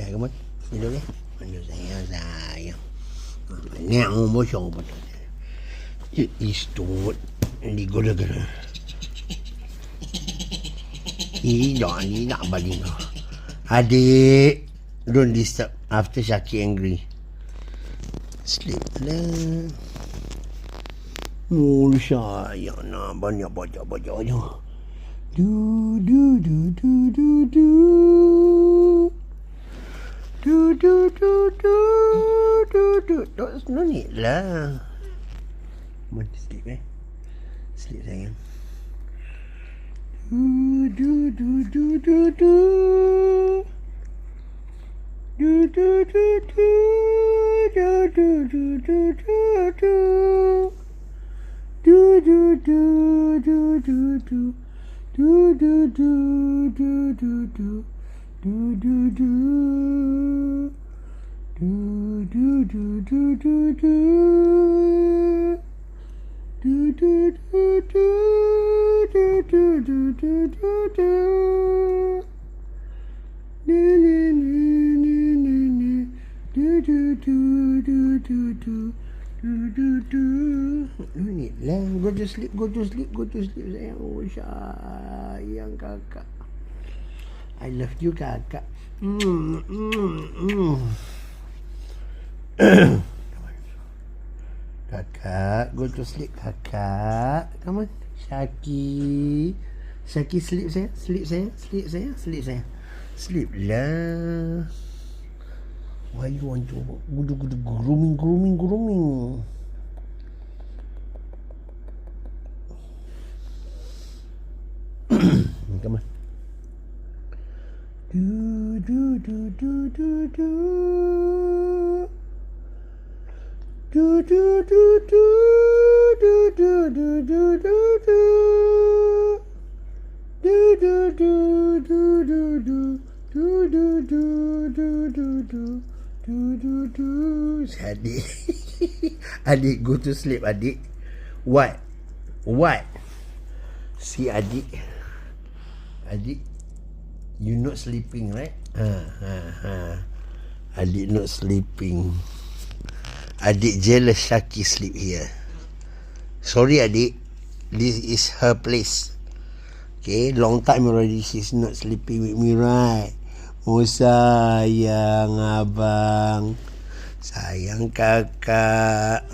Come on. Tidur ya. Mandu sayang. Ngak mau bosong apa tu? Istut. Ini gula-gula. Ini nak balik. Adik, don't disturb after Syaki angry. Sleep lah. Oh, sayang nak banyak baca-baca je. Do. No need lah. Come on, sleep Sleep sayang. Do. Go to sleep sayang. Oh, sayang kakak. I love you kakak. Kakak, go to sleep kakak. Come on, Syaki sleep sayang. Sleep lah. Why you want to grooming? Come on. Adik go to sleep adik. What? Si adik, you not sleeping, right? Adik not sleeping. Adik jealous Syaki sleep here. Sorry adik, this is her place. Okay, long time already she's not sleeping with me, right? Oh sayang abang, sayang kakak.